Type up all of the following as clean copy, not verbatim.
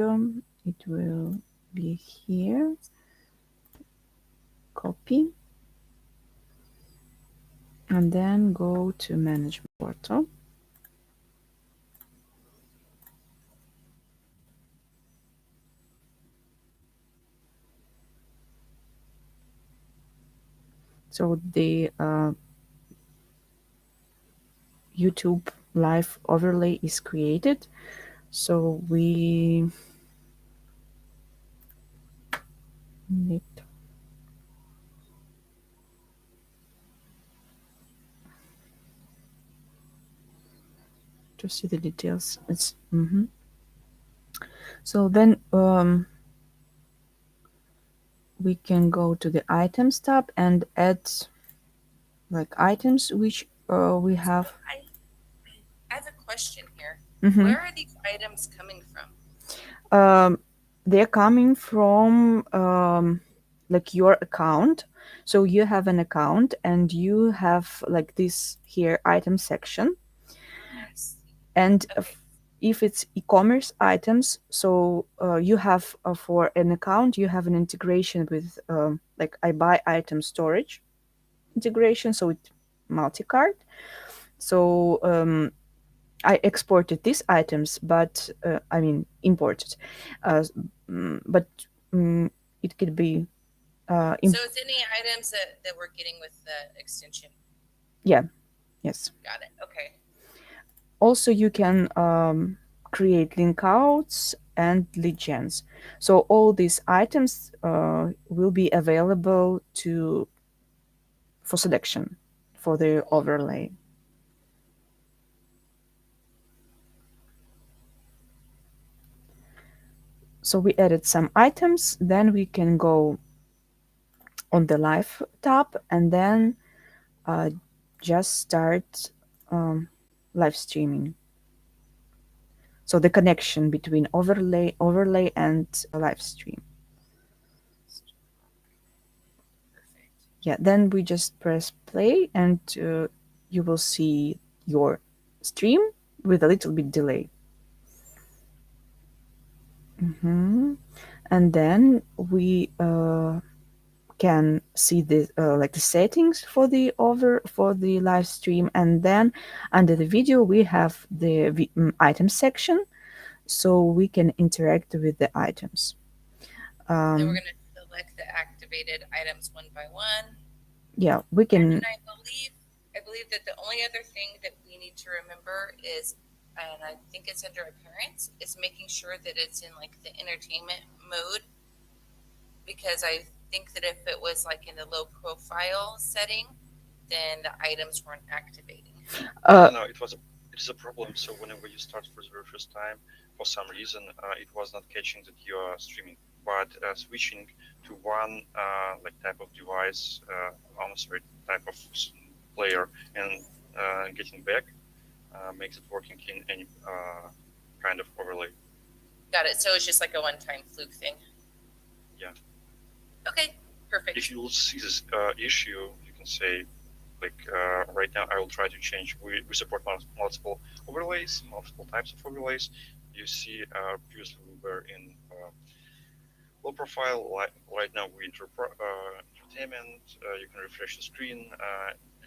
It will be here. Copy. And then go to Manage Portal. So the YouTube live overlay is created. So we need to see the details. It's So then we can go to the items tab and add like items which we have. I have a question here. Mhm. Where are these items coming from? They're coming from like your account. So you have an account and you have like this here item section. I see. And Okay. if it's e-commerce items, so you have for an account you have an integration with like I buy item storage integration, so it's multi-cart. So I exported these items, but I mean imported, uh, but mm, it could be So it's any items that we're getting with the extension. yeah, yes. Got it. Okay. Also, you can create link outs and lead gens. So all these items will be available to for selection for the overlay. So we added some items, then we can go on the live tab and then uh, just start um, live streaming. So the connection between overlay and live stream. Perfect. Yeah, then we just press play and you will see your stream with a little bit delay. And then we can see the like the settings for the live stream, and then under the video we have the item section, so we can interact with the items. Then we're um, going to select the activated items one by one. yeah, we And can. I believe that the only other thing that we need to remember is, and I think it's under appearance, is making sure that it's in like the entertainment mode, because I think that if it was like in the low profile setting, then the items weren't activating. No, it is a problem. So whenever you start for the very first time, for some reason, it was not catching that you are streaming. But switching to one like type of device, sorry, type of player, and getting back makes it working in any kind of overlay. Got it. So it's just like a one-time fluke thing. Yeah. Okay, perfect. If you will see this issue, you can say, like right now, I will try to change. We support multiple overlays, multiple types of overlays. You see, previously we were in low profile. Right now we entertainment. You can refresh the screen.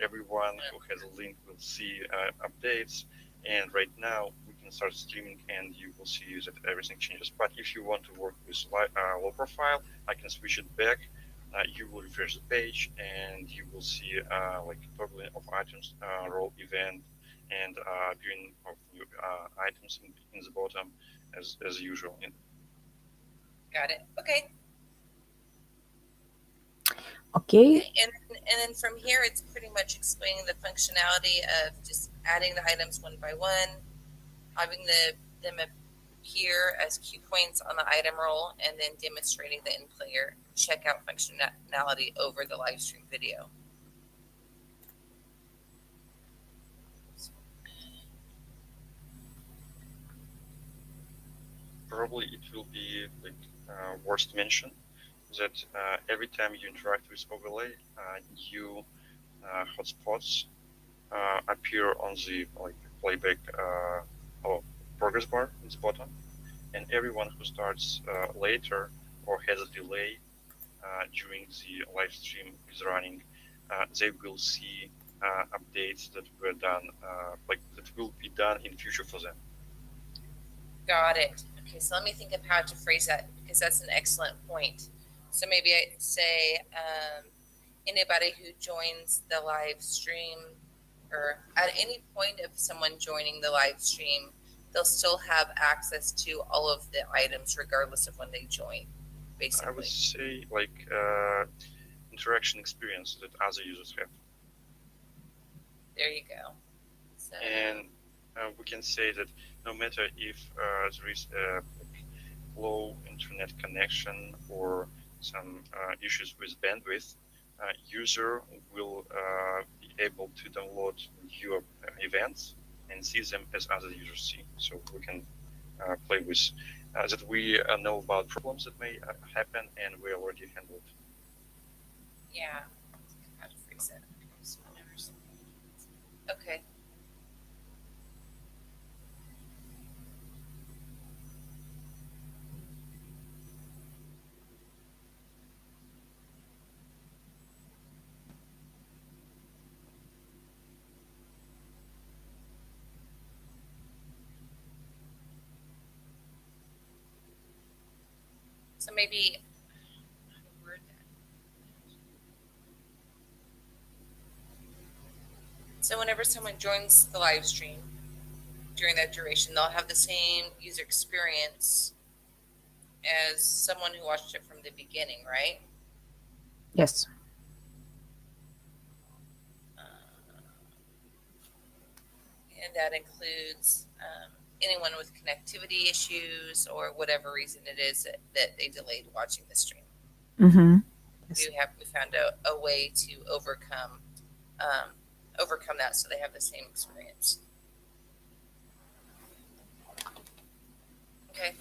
Everyone who has a link will see updates. And right now we can start streaming, and you will see that everything changes. But if you want to work with low profile, I can switch it back. You will refresh the page, and you will see like totaling of items, role event, and appearing of new items in the bottom as usual. Got it. Okay. Okay. Okay, and then from here, it's pretty much explaining the functionality of just adding the items one by one, having them appear as cue points on the item roll, and then demonstrating the in-player checkout functionality over the live stream video. Probably it will be like worth to mention that every time you interact with overlay, new hotspots appear on the like playback or progress bar in the bottom. and everyone who starts later or has a delay during the live stream is running, they will see updates that were done, like that will be done in future for them. Got it. Okay, so let me think of how to phrase that because that's an excellent point. So maybe I say anybody who joins the live stream, or at any point of someone joining the live stream, they'll still have access to all of the items regardless of when they join, basically. I would say like interaction experience that other users have. There you go. So, And we can say that no matter if there is a low internet connection or some issues with bandwidth, user will be able to download your events and see them as other users see. So we can play with that. We know about problems that may happen, and we already handled. yeah. How to phrase that? Okay. So maybe word that. So whenever someone joins the live stream during that duration, they'll have the same user experience as someone who watched it from the beginning, right? Yes. And that includes anyone with connectivity issues or whatever reason it is that they delayed watching the stream. Mm-hmm. Yes. We found a way to overcome that so they have the same experience. Okay.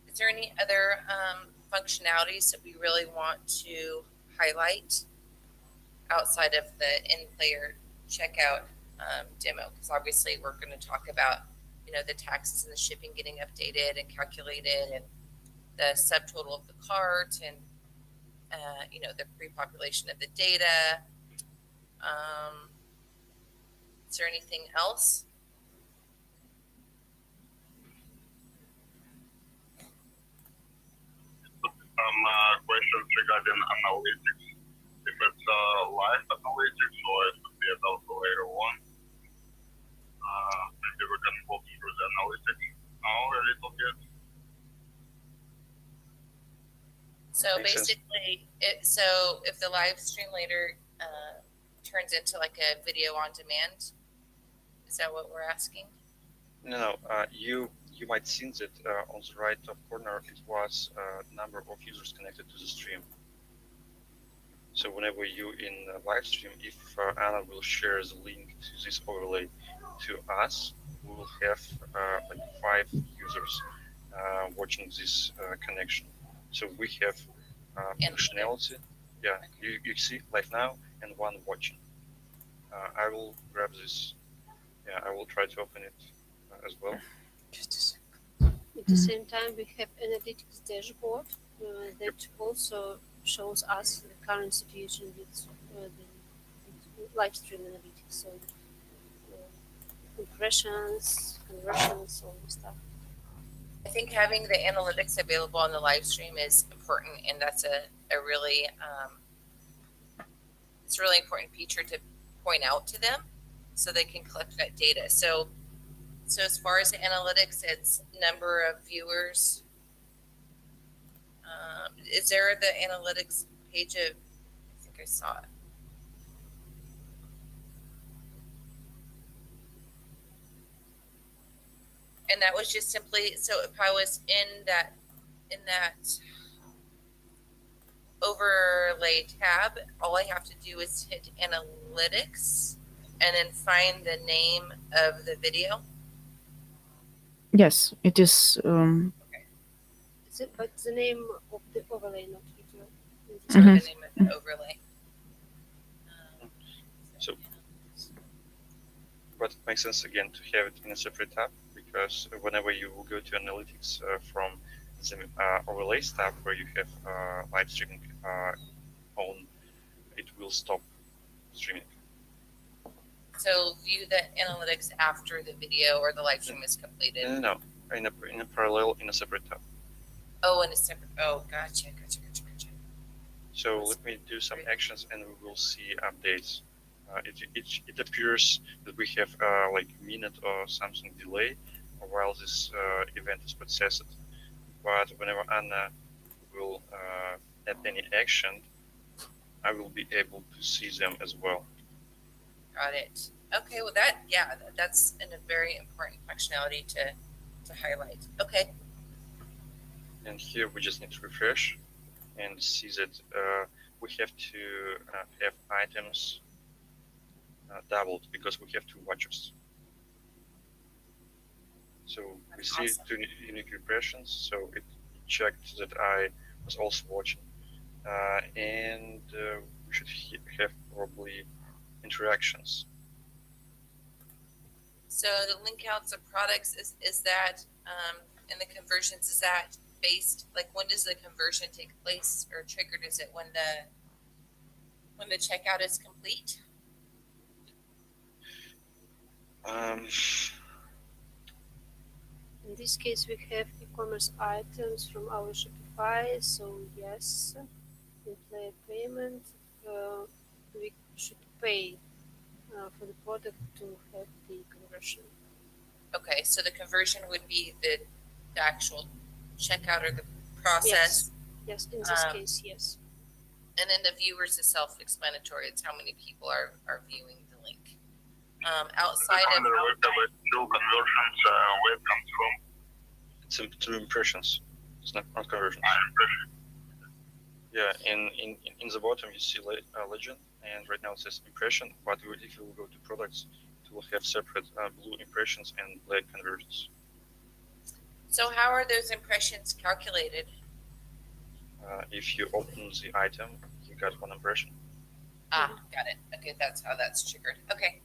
Is there any other functionalities that we really want to highlight outside of the in-player checkout demo? Because obviously we're going to talk about, the taxes and the shipping getting updated and calculated, and the subtotal of the cart, and the pre-population of the data. Is there anything else? Some questions regarding analytics. If it's live analytics or it could be available later on, maybe we can walk through the analytics now a little bit. So Makes sense. basically, so if the live stream later turns into like a video on demand, is that what we're asking? No, you might see that on the right top corner it was number of users connected to the stream. So whenever you in live stream, if Anna will share the link to this overlay to us, we will have like 5 users watching this connection. So we have functionality. Yeah, you see live now and 1 watching. I will grab this. Yeah, I will try to open it as well. Just a sec. At the same time, we have analytics dashboard that also shows us the current situation with the live stream analytics. So impressions, conversions, all this stuff. I think having the analytics available on the live stream is important, and that's a really it's a really important feature to point out to them so they can collect that data. So as far as the analytics, it's number of viewers. Is there the analytics page of? I think I saw it. And that was just simply, so if I was in that overlay tab, all I have to do is hit analytics and then find the name of the video. Yes, it is. But the name of the overlay, not video. In this Or the case. name of the overlay. So, but it makes sense again to have it in a separate tab, because whenever you will go to analytics from the overlays tab where you have live streaming on, it will stop streaming. So view the analytics after the video or the live stream is completed. No, in a parallel, in a separate tab. Oh, in a separate. Oh, gotcha. So let me do some actions and we will see updates. It appears that we have like a minute or something delay while this event is processed. But whenever Anna will add any action, I will be able to see them as well. Got it. Okay, well that's a very important functionality to highlight. Okay. And here we just need to refresh and see that we have to have items doubled because we have two watchers. So we see Awesome. two unique impressions. So it checked that I was also watching, and we should have probably interactions. So the link outs of products is that and the conversions, is that based, like, when does the conversion take place or triggered? Is it when the checkout is complete? In this case, we have e-commerce items from our Shopify. So yes, in player payment, we should pay for the product to have the conversion. Okay, so the conversion would be the actual checkout or the process. Yes, in this case, yes. And then the viewers is self-explanatory. It's how many people are viewing the link. Outside of two conversions, where it comes from. It's two impressions. It's not conversions. Yeah, in the bottom you see legend, and right now it says impression. But if you will go to products, it will have separate blue impressions and black conversions. So how are those impressions calculated? If you open the item, you got one impression. Got it. Okay, that's how that's triggered. Okay.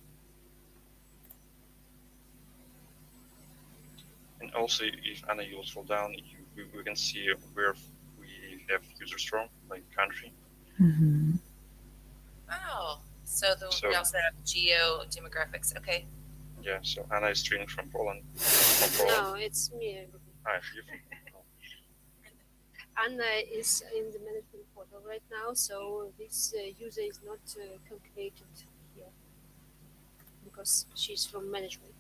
And also, if Anna, you will scroll down, we can see where we have users from, like country. Mm-hmm. Oh, so we also have geo demographics. Okay. Yeah, so Anna is streaming from Poland. No, it's me. You're from Anna is in the management portal right now, so this user is not calculated here because she's from management.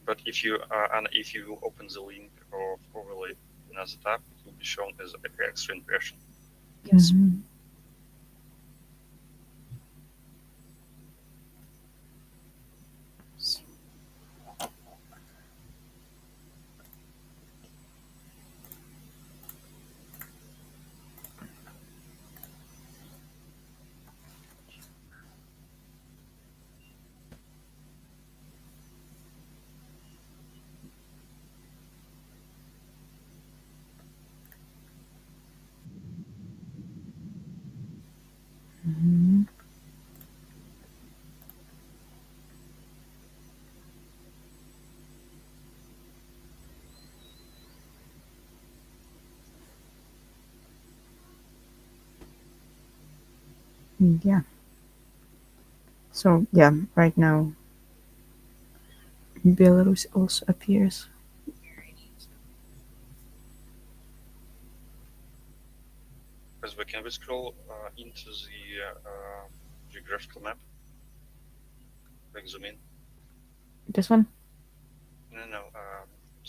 But if you open the link of overlay in another tab, it will be shown as an extra impression. Yes. Mm-hmm. Mm-hmm. Yeah. So yeah, right now Belarus also appears. Very neat. As can we scroll into the geographical map? Like zoom in? This one? No,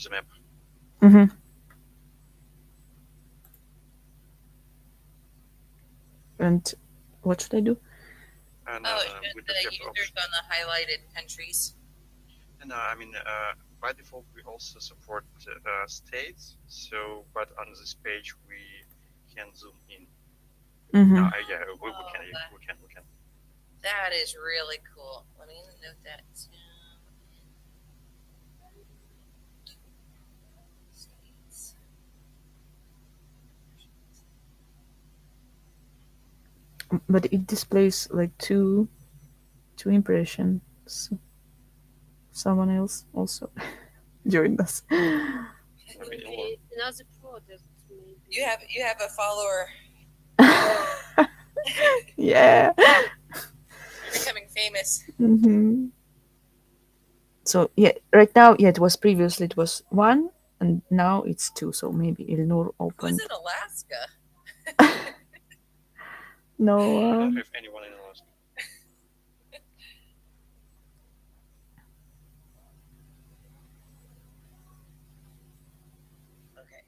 the map. Mm-hmm. And what should I do? No, It we shows don't the have users option. on the highlighted countries. No, I mean, by default, we also support states. So, but on this page, we can zoom in. Mm-hmm. Yeah, we can. That is really cool. Let me note that down. States. But it displays like two impressions. Someone else also joined us. Maybe Elon. Maybe another product, maybe. You have a follower. Yeah. You're becoming famous. hmm So yeah, right now, yeah, it was previously it was one, and now it's two. So maybe Ilnur Who's opened. in Alaska? No, We don't have anyone in Alaska. Okay.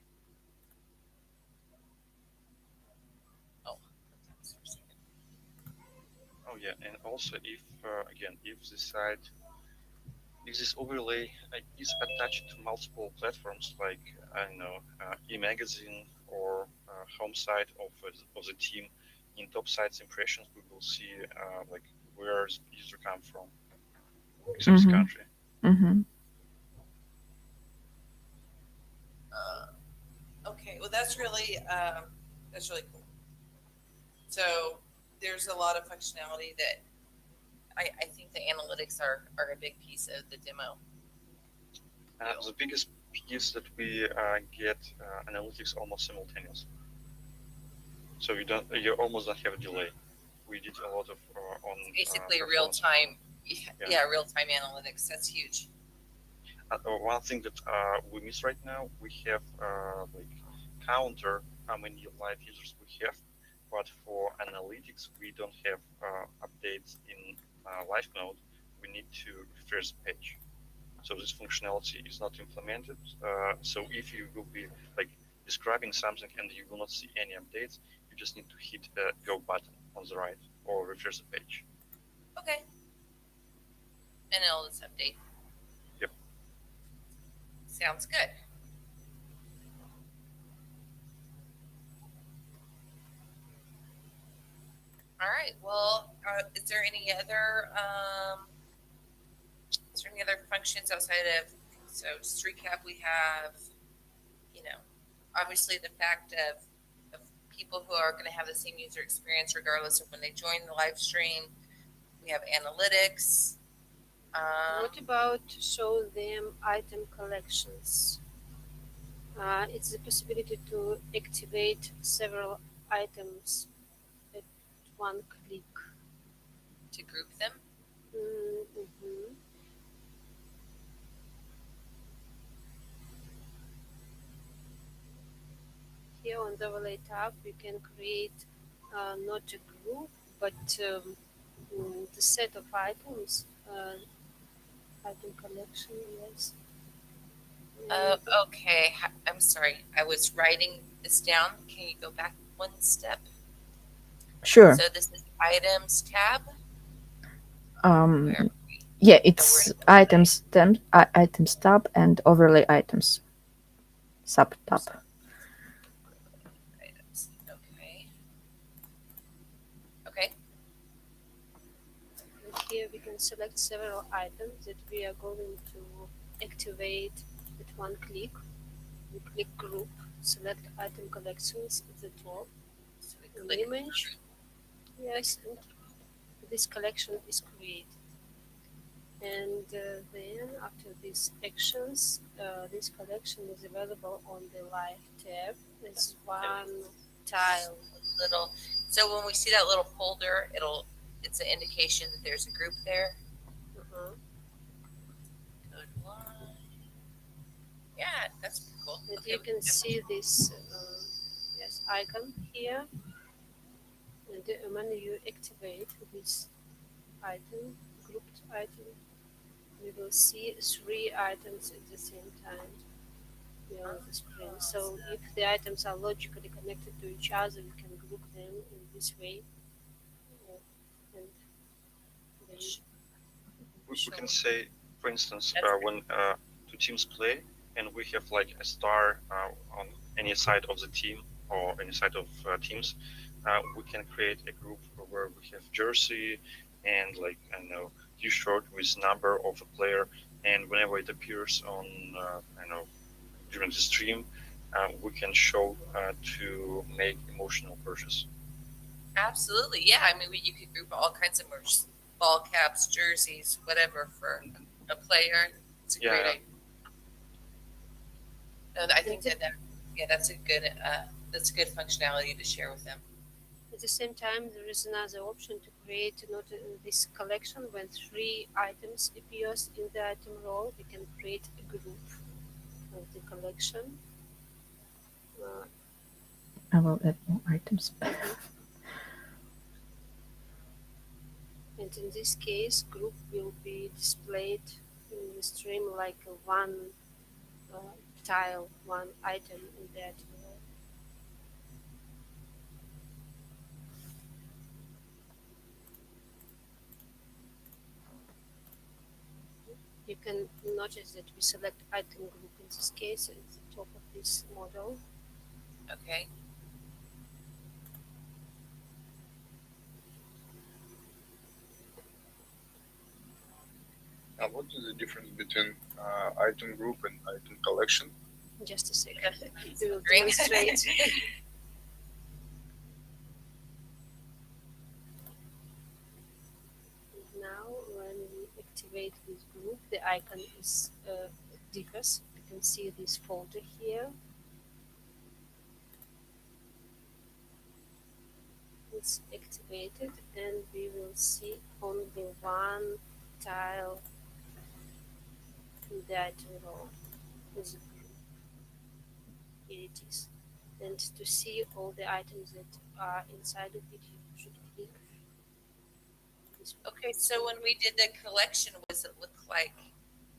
Oh, that's for a second. Oh yeah, and also if again if the site if this overlay is attached to multiple platforms like I don't know e-magazine or home site of the team, in top sites impressions we will see like where the user come from, except this Mm-hmm. country. Mm-hmm. Okay. Well, that's really cool. So there's a lot of functionality that I think the analytics are a big piece of the demo. The biggest piece that we get analytics almost simultaneous, so you almost don't have a delay. We did a lot of on Basically, real performance. time. Yeah. Yeah, real time analytics. That's huge. One thing that we miss right now, we have like counter how many live users we have, but for analytics we don't have updates in live mode. We need to refresh the page, so this functionality is not implemented. So if you will be like describing something and you will not see any updates, you just need to hit the go button on the right or refresh the page. Okay. And it'll just update. Yep. Sounds good. All right. Well, is there any other functions outside of, so just to recap, we have, obviously the fact of people who are going to have the same user experience regardless of when they join the live stream. We have analytics. What about to show them item collections? It's the possibility to activate several items at one click. To group them? Mm-hmm. Here on the overlay tab, you can create not a group, but the set of items, item collection, yes. Okay. I'm sorry. I was writing this down. Can you go back one step? Sure. So this is items tab. Um, Where? yeah, Oh, we're it's in overlay. items tab and overlay items sub tab. Items. Okay. Okay. And here we can select several items that we are going to activate at one click. We click group, select item collections at the top, So we an click image. Yes, and this collection is created. And then after these actions, this collection is available on the live tab as one tile. little. So when we see that little folder, it's an indication that there's a group there. Uh-huh. Code one. Yeah, that's pretty cool. And Okay, you we can see this yes, icon here. And when you activate this item, grouped item, we will see three items at the same time here on the screen. So if the items are logically connected to each other, we can group them in this way. And then We can say, for instance, That's when two teams play and we have like a star on any side of the team or any side of teams, we can create a group where we have jersey, and like I don't know T-shirt with number of a player, and whenever it appears on I don't know during the stream, we can show to make emotional purchase. Absolutely, yeah. I mean, you could group all kinds of merch, ball caps, jerseys, whatever for a player. It's a great Yeah. idea. And I think that yeah, that's a good functionality to share with them. At the same time, there is another option to create not this collection. When 3 items appears in the item row, we can create a group of the collection. I will add more items. And in this case, group will be displayed in the stream like one tile, one item in the item row. You can notice that we select item group in this case at the top of this model. Okay. Now, what is the difference between item group and item collection? Just a second, we will Ring. demonstrate. Now, when we activate this group, the icon is differs. You can see this folder here. It's activated, and we will see only one tile in the item row with a group. Here it is. And to see all the items that are inside of it, you should click this. Okay, so when we did the collection, what does it look like?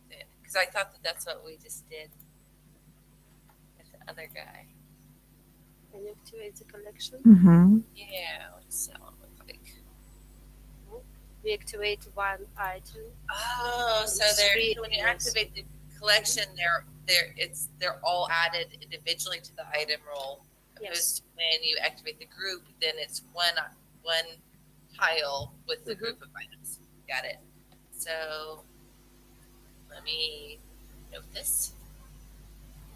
Because I thought that that's what we just did with the other guy. Can you activate the collection? Mm-hmm. Yeah, what does that one look like? We activate one item. Oh, so when you activate the collection, they're all added individually to the item roll. Opposed to when you activate the group, then it's one tile with the group of items. Got it. So let me note this.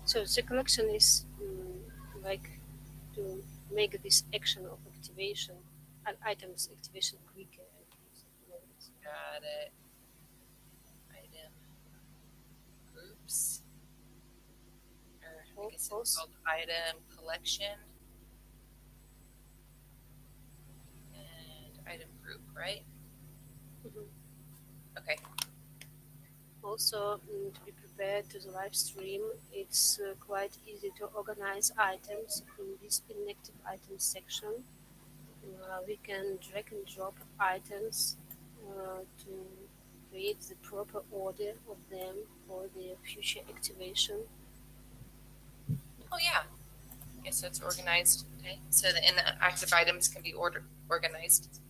So the collection is like to make this action of activation, an item's activation quicker. Got it. Item groups. Or I guess it's called item collection. And item group, right? Okay. Also, to be prepared to the live stream, it's quite easy to organize items in this inactive items section. We can drag and drop items to create the proper order of them for their future activation. Oh yeah. Okay, so it's organized. Okay, so the inactive items can be organized.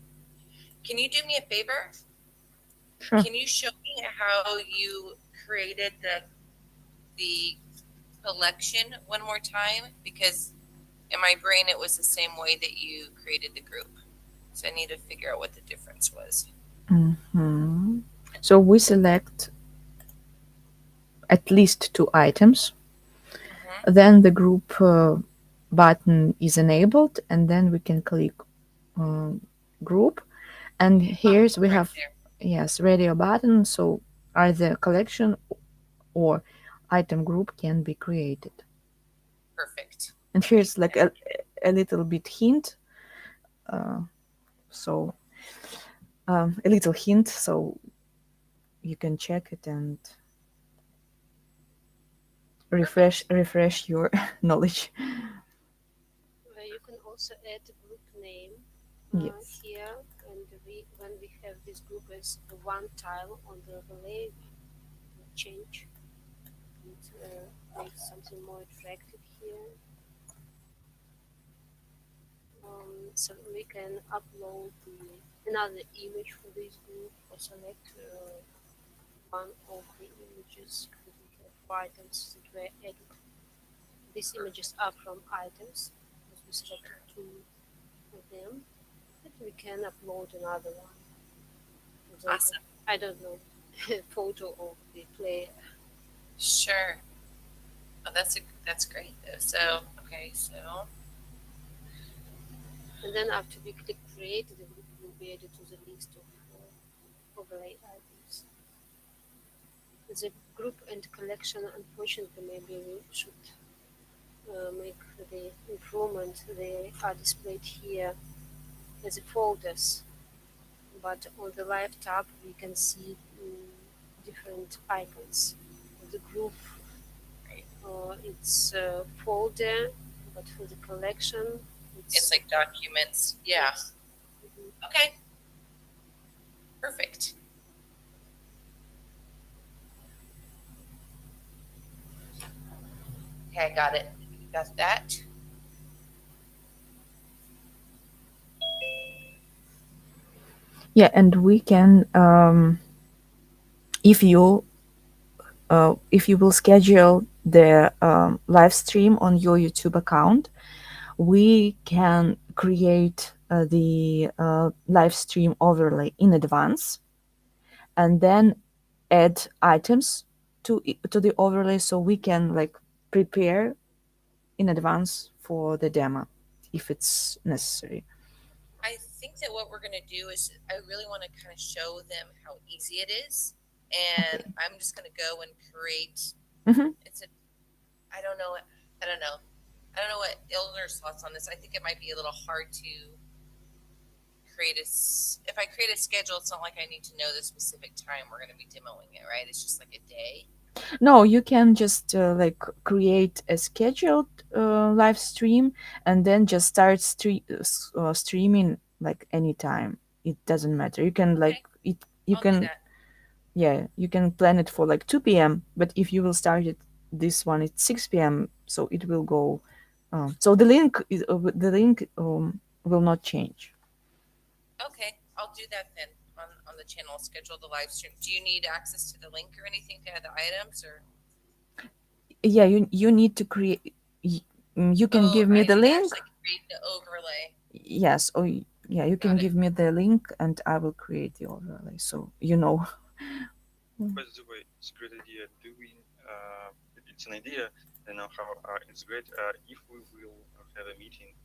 Can you do me a favor? Sure. Can you show me how you created the collection one more time? Because in my brain, it was the same way that you created the group. So I need to figure out what the difference was. Mm-hmm. So we select at least 2 items. Mm-hmm. Then the group button is enabled, and then we can click group. And here's we right have there. yes radio button. So either collection or item group can be created. Perfect. And here's like a little bit hint. So a little hint, so you can check it and refresh your knowledge. You can also add a group name Yes. here, and when we have this group as one tile on the overlay, we change and make something more attractive here. So we can upload another image for this group, or select one of the images that we have for items that were added. These images are from items, because we selected 2 of them, and we can upload another one. the, Awesome. I don't know, photo of the player. Sure. Oh, that's great though. So okay, so And then after we click create, the group will be added to the list of overlay items. The group and collection, unfortunately, maybe we should make the improvement. They are displayed here as folders, but on the live tab we can see different icons. The group, right. it's a folder, but for the collection, It's like documents. Yeah. yes. Mhm. Okay. Perfect. Okay, I got it. Got that. Yeah, and we can, if you will schedule the live stream on your YouTube account, we can create the live stream overlay in advance, and then add items to the overlay, so we can like prepare in advance for the demo if it's necessary. I think that what we're gonna do is I really want to kind of show them how easy it is, and Okay. I'm just gonna go and create. Mhm. It's a. I don't know. I don't know. I don't know what Ilner's thoughts on this. I think it might be a little hard to create if I create a schedule, it's not like I need to know the specific time we're going to be demoing it, right? It's just like a day. No, you can just like create a scheduled live stream, and then just start streaming like anytime. It doesn't matter. You can like Okay, it. You I'll do can, that. yeah, you can plan it for like 2 p.m. But if you will start it this one at 6 p.m., so it will go. So the link will not change. Okay, I'll do that then on the channel. I'll schedule the live stream. Do you need access to the link or anything to add the items or? Yeah, you need to create. You can Oh, give me I the need to link. actually create the overlay. Yes, or yeah, you can Got it. give me the link and I will create the overlay. So you know. By the way, it's a great idea doing. It's an idea. I know how it's great. If we will have a meeting